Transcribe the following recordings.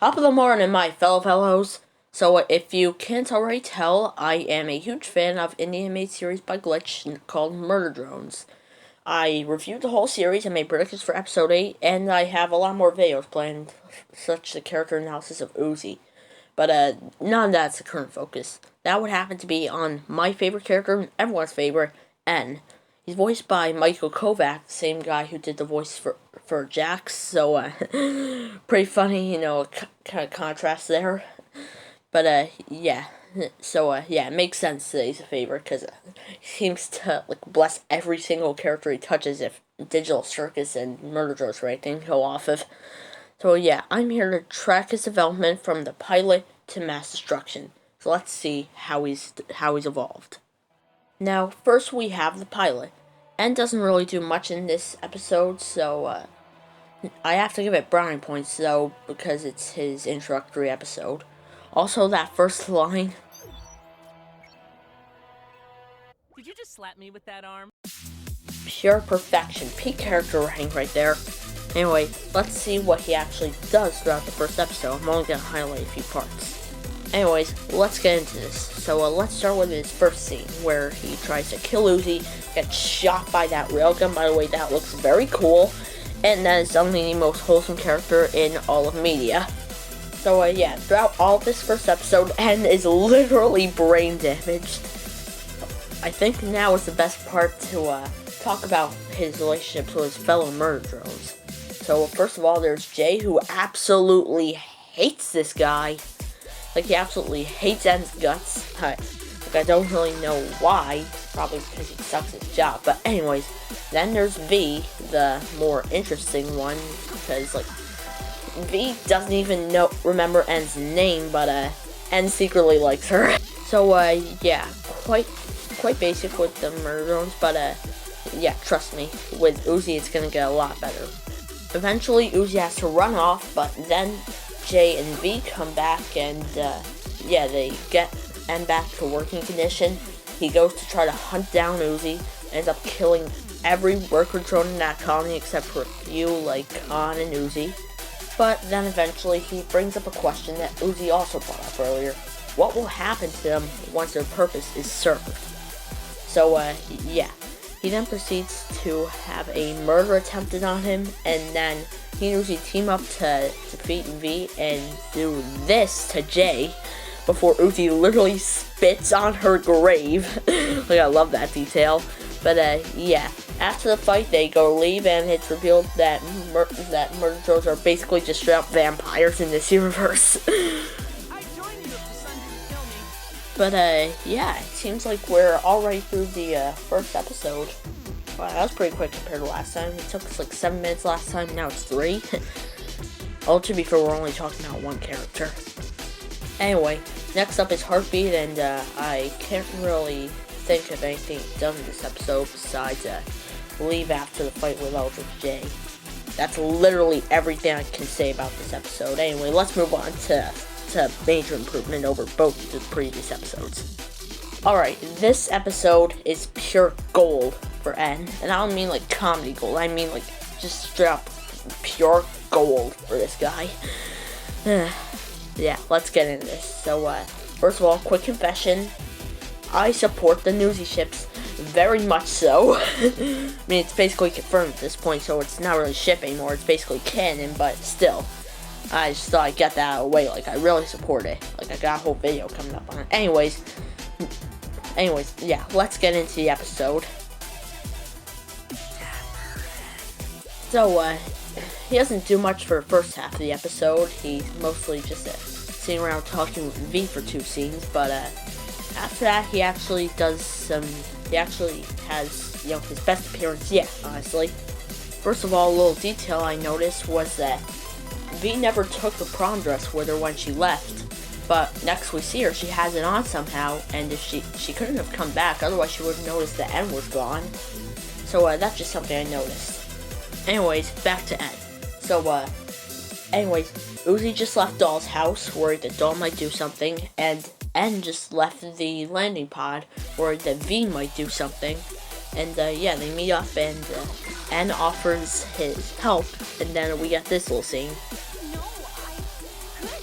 Top of the morning, my fellows. So, if you can't already tell, I am a huge fan of an animated series by Glitch called Murder Drones. I reviewed the whole series and made predictions for episode 8, and I have a lot more videos planned, such as the character analysis of Uzi. But, none of that's the current focus. That would happen to be on my favorite character and everyone's favorite, N. He's voiced by Michael Kovac, the same guy who did the voice for Jax, so, pretty funny, kind of contrast there. But, yeah. So, yeah, it makes sense that he's a favorite, because he seems to, bless every single character he touches if Digital Circus and Murder Drones or anything go off of. So, yeah, I'm here to track his development from the pilot to mass destruction. So let's see how he's evolved. Now, first we have the pilot. N doesn't really do much in this episode, so, I have to give it brownie points, though, because it's his introductory episode. Also, that first line. Did you just slap me with that arm? Pure perfection. Peak character writing right there. Anyway, let's see what he actually does throughout the first episode. I'm only going to highlight a few parts. Anyways, let's get into this. So, let's start with his first scene, where he tries to kill Uzi, gets shot by that railgun. By the way, that looks very cool. And that is suddenly the most wholesome character in all of media. So, yeah, throughout all of this first episode, N is literally brain damaged. I think now is the best part to talk about his relationships with his fellow murder drones. So, first of all, there's Jay, who absolutely hates this guy. He absolutely hates N's guts. I don't really know why. Probably because he sucks at his job. But anyways, then there's V, the more interesting one. Because, V doesn't even remember N's name, but, N secretly likes her. So, yeah, quite basic with the murder drones, but, yeah, trust me, with Uzi it's gonna get a lot better. Eventually, Uzi has to run off, but then J and V come back, and, yeah, they get N back to working condition. He goes to try to hunt down Uzi, ends up killing every worker drone in that colony except for a few, like Khan and Uzi. But then eventually he brings up a question that Uzi also brought up earlier. What will happen to them once their purpose is served? So, yeah. He then proceeds to have a murder attempted on him, and then he and Uzi team up to defeat V and do this to Jay before Uzi literally spits on her grave. I love that detail. But, yeah. After the fight, they go leave, and it's revealed that murder drones are basically just straight up vampires in this universe. But, yeah, it seems like we're already through the first episode. Wow, that was pretty quick compared to last time. It took us 7 minutes last time, now it's 3. Oh, to be fair, we're only talking about one character. Anyway, next up is Heartbeat, and I can't really think of anything done in this episode besides leave after the fight with Eldritch J. That's literally everything I can say about this episode. Anyway, let's move on to major improvement over both the previous episodes. Alright, this episode is pure gold for N, and I don't mean comedy gold, I mean just straight up pure gold for this guy. Yeah, let's get into this. So, first of all, quick confession, I support the Newsy ships, very much so. I mean, it's basically confirmed at this point, so it's not really ship anymore, it's basically canon, but still. I just thought I'd get that out of the way, I really support it. I got a whole video coming up on it. Anyways, yeah, let's get into the episode. So, he doesn't do much for the first half of the episode. He's mostly just sitting around talking with V for 2 scenes, but, after that, he actually has, his best appearance yet, honestly. First of all, a little detail I noticed was that V never took the prom dress with her when she left, but next we see her, she has it on somehow, and if she couldn't have come back, otherwise she would have noticed that N was gone. So, that's just something I noticed. Anyways, back to N. So, anyways, Uzi just left Doll's house, worried that Doll might do something, and N just left the landing pod, worried that V might do something. And, yeah, they meet up, and, N offers his help, and then we get this little scene. No, I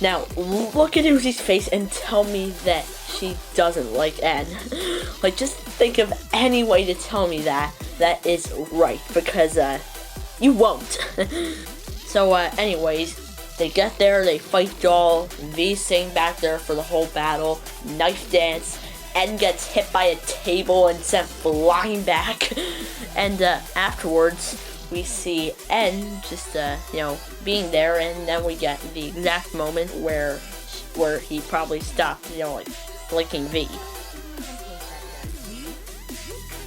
Now, look at Uzi's face and tell me that she doesn't like N. Like, just think of any way to tell me that is right, because, you won't. So, anyways, they get there, they fight Doll, V's sitting back there for the whole battle, knife dance, N gets hit by a table and sent flying back, and, afterwards, we see N just, being there, and then we get the exact moment where he probably stopped, like, licking V.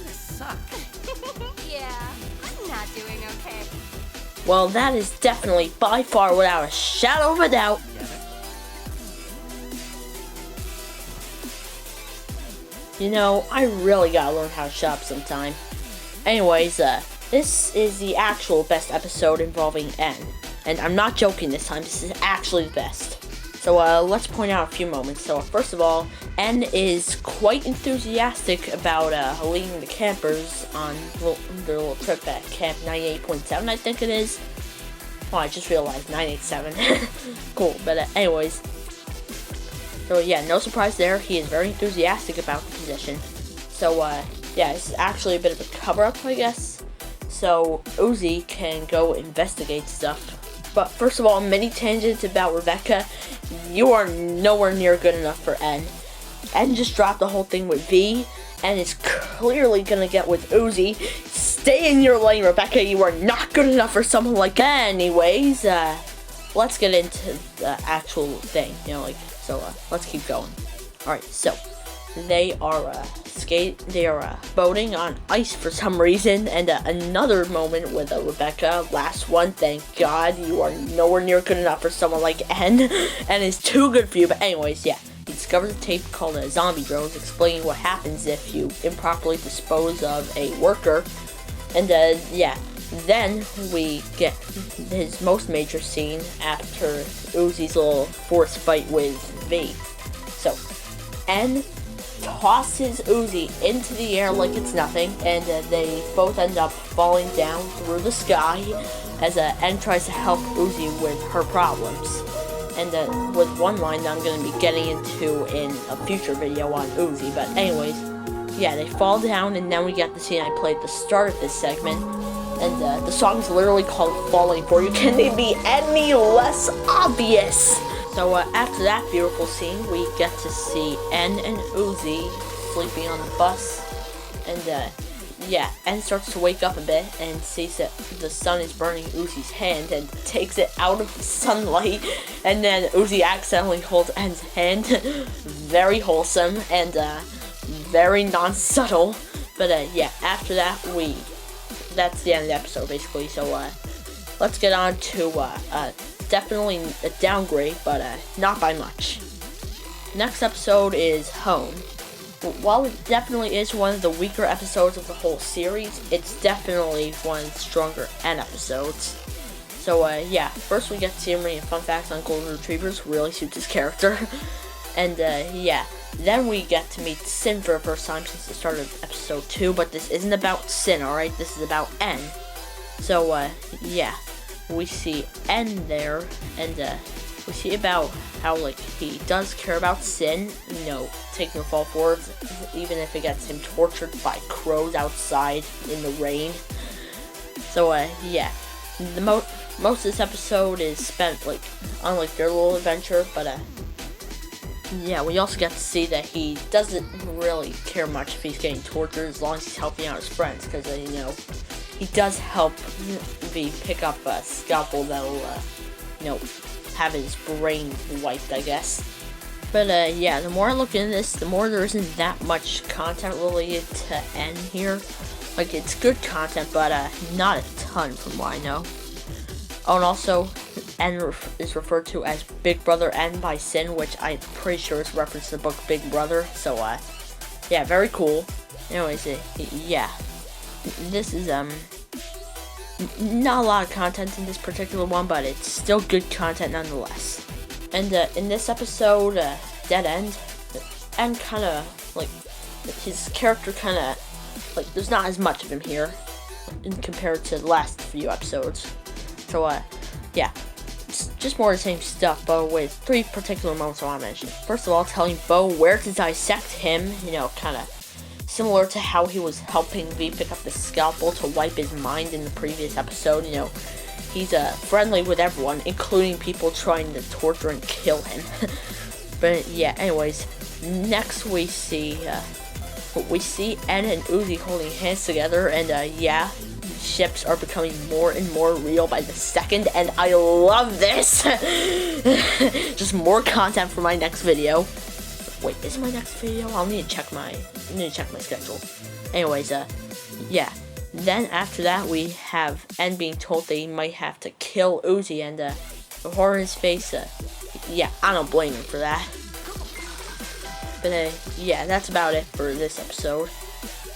Suck. Yeah, I'm not doing okay. Well, that is definitely, by far, without a shadow of a doubt, I really gotta learn how to shop sometime. Anyways, this is the actual best episode involving N. And I'm not joking this time, this is actually the best. So, let's point out a few moments. So, first of all, N is quite enthusiastic about, leading the campers on their little trip at Camp 98.7, I think it is. Oh, I just realized, 987. Cool, but anyways. So, yeah, no surprise there, he is very enthusiastic about the position. So, yeah, it's actually a bit of a cover-up, I guess. So, Uzi can go investigate stuff. But first of all, mini tangents about Rebecca. You are nowhere near good enough for N. N just dropped the whole thing with V, and is clearly gonna get with Uzi. Stay in your lane, Rebecca. You are not good enough for someone like that. Anyways, let's get into the actual thing. Let's keep going. Alright, so they are boating on ice for some reason, and another moment with Rebecca. Last one, thank God, you are nowhere near good enough for someone like N, and is too good for you. But anyways, yeah, he discovers a tape called Zombie Drones, explaining what happens if you improperly dispose of a worker, and yeah, then we get his most major scene after Uzi's little force fight with V. So, N tosses Uzi into the air like it's nothing, and they both end up falling down through the sky as N tries to help Uzi with her problems. And with one line that I'm going to be getting into in a future video on Uzi. But anyways, yeah, they fall down, and then we get the scene I played at the start of this segment. And the song's literally called Falling For You. Can it be any less obvious? So after that beautiful scene, we get to see N and Uzi sleeping on the bus, and yeah, N starts to wake up a bit and sees that the sun is burning Uzi's hand and takes it out of the sunlight, and then Uzi accidentally holds N's hand. Very wholesome and very non-subtle, but yeah, after that that's the end of the episode basically. So let's get on to definitely a downgrade, but not by much. Next episode is Home. While it definitely is one of the weaker episodes of the whole series, it's definitely one of the stronger N episodes. So yeah, first we get to see him reading fun facts on golden retrievers, really suits his character. And yeah, then we get to meet Sin for the first time since the start of episode 2, but this isn't about Sin, alright? This is about N. So yeah, we see N there, and we see about how, like, he does care about Sin, taking the fall forward, even if it gets him tortured by crows outside in the rain. So, yeah, most of this episode is spent, like, on, like, their little adventure, but, yeah, we also get to see that he doesn't really care much if he's getting tortured as long as he's helping out his friends, because, he does help V pick up a scalpel that'll, have his brain wiped, I guess. But, yeah, the more I look into this, the more there isn't that much content related to N here. Like, it's good content, but, not a ton from what I know. Oh, and also, N is referred to as Big Brother N by Sin, which I'm pretty sure is a reference to the book Big Brother. So, yeah, very cool. Anyways, yeah. This is, not a lot of content in this particular one, but it's still good content nonetheless. And in this episode, Dead End, N kind of, like, his character kind of, like, there's not as much of him here in compared to the last few episodes. So, yeah, it's just more of the same stuff, but with 3 particular moments I want to mention. First of all, telling Bo where to dissect him, kind of similar to how he was helping V pick up the scalpel to wipe his mind in the previous episode. He's friendly with everyone, including people trying to torture and kill him. But yeah, anyways, next we see Ed and Uzi holding hands together, and ships are becoming more and more real by the second, and I love this. Just more content for my next video. Wait, is it my next video? I'll need to check my schedule. Anyways, then after that we have N being told they might have to kill Uzi, and the horror in his face, I don't blame him for that. But that's about it for this episode.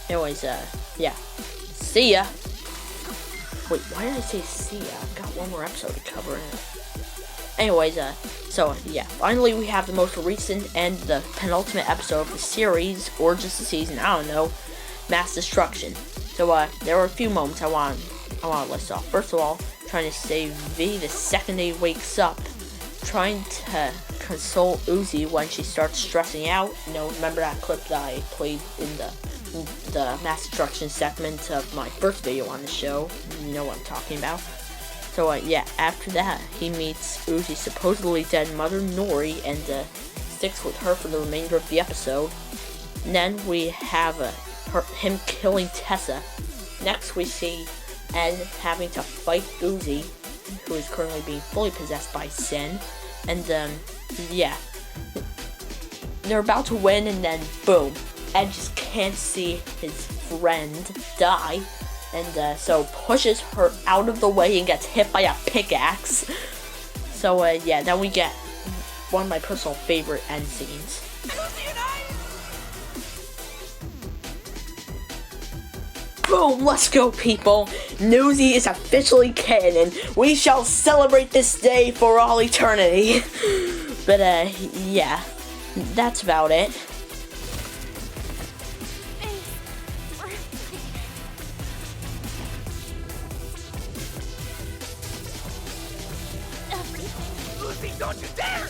Anyways, see ya. Wait, why did I say see ya? I've got one more episode to cover. Anyways, finally we have the most recent and the penultimate episode of the series, or just the season, I don't know, Mass Destruction. So, there were a few moments I want to list off. First of all, trying to save V the second he wakes up, trying to console Uzi when she starts stressing out. Remember that clip that I played in the Mass Destruction segment of my first video on the show? You know what I'm talking about. So, after that, he meets Uzi's supposedly dead mother, Nori, and sticks with her for the remainder of the episode. And then we have him killing Tessa. Next, we see Ed having to fight Uzi, who is currently being fully possessed by Sin. And, they're about to win, and then, boom, Ed just can't see his friend die. And so pushes her out of the way and gets hit by a pickaxe. So then we get one of my personal favorite end scenes. Boom, let's go people. Newsy is officially canon. We shall celebrate this day for all eternity. But that's about it. Don't you dare!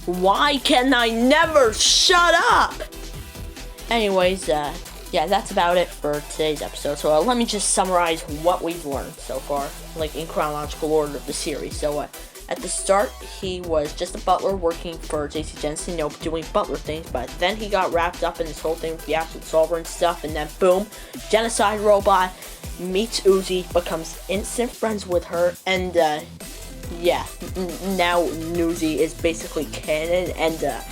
Why can I never shut up? Anyways, that's about it for today's episode. So let me just summarize what we've learned so far, like in chronological order of the series. So at the start, he was just a butler working for JC Jensen, doing butler things, but then he got wrapped up in this whole thing with the Absolute Solver and stuff, and then boom, genocide robot, meets Uzi, becomes instant friends with her, and now Newsy is basically canon, and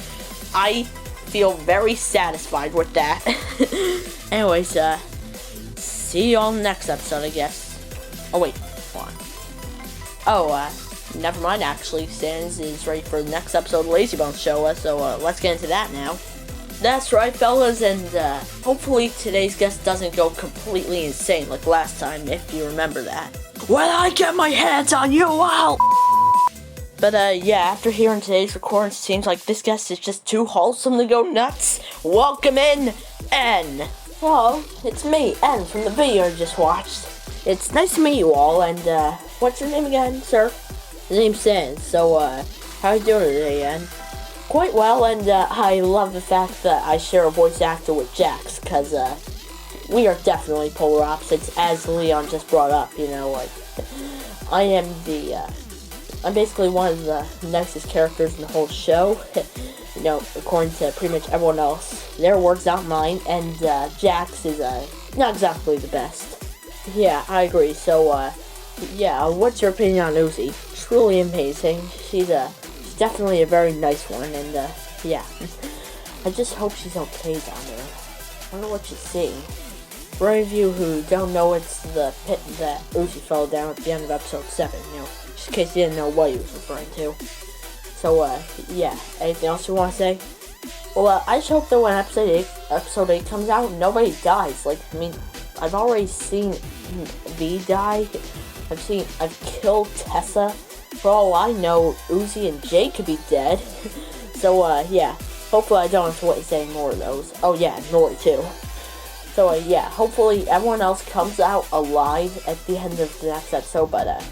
I feel very satisfied with that. Anyways, see you on the next episode, I guess. Oh wait, hold on. Never mind, actually. Sans is ready for the next episode of Lazy Bones Show, so let's get into that now. That's right, fellas, and hopefully today's guest doesn't go completely insane like last time, if you remember that. When I get my hands on you, I'll... But after hearing today's recording, it seems like this guest is just too wholesome to go nuts. Welcome in, N. Hello, it's me, N, from the video you just watched. It's nice to meet you all, and what's your name again, sir? His name's Sans. So, how are you doing today, N? Quite well, and I love the fact that I share a voice actor with Jax, because we are definitely polar opposites, as Leon just brought up, I am I'm basically one of the nicest characters in the whole show, according to pretty much everyone else. Their words, not mine, and Jax is not exactly the best. Yeah, I agree, so, what's your opinion on Uzi? Truly amazing. She's definitely a very nice one, and I just hope she's okay down there. I don't know what she's seeing. For any of you who don't know, it's the pit that Uzi fell down at the end of episode 7, just in case you didn't know what he was referring to. So, anything else you want to say? Well, I just hope that when episode 8 comes out, nobody dies. I've already seen V die. I've killed Tessa. For all I know, Uzi and Jay could be dead. So, yeah. Hopefully I don't have to waste any more of those. Oh, yeah, Nori, too. So, yeah. Hopefully everyone else comes out alive at the end of the next episode. But,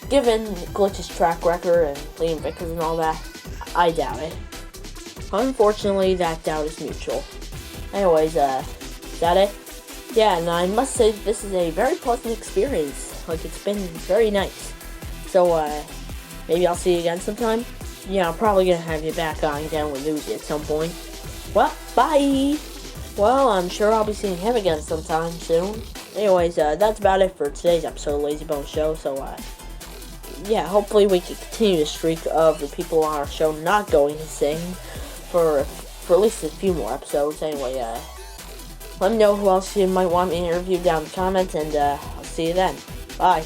given Glitch's track record and Liam Vickers and all that, I doubt it. Unfortunately, that doubt is mutual. Anyways, is that it? Yeah, and I must say this is a very pleasant experience. Like, it's been very nice. So, maybe I'll see you again sometime. Yeah, I'm probably gonna have you back on again with Uzi at some point. Well, bye! Well, I'm sure I'll be seeing him again sometime soon. Anyways, that's about it for today's episode of Lazy Bone Show. So, yeah, hopefully we can continue the streak of the people on our show not going to sing for at least a few more episodes. Anyway, let me know who else you might want me to interview down in the comments, and I'll see you then. Bye.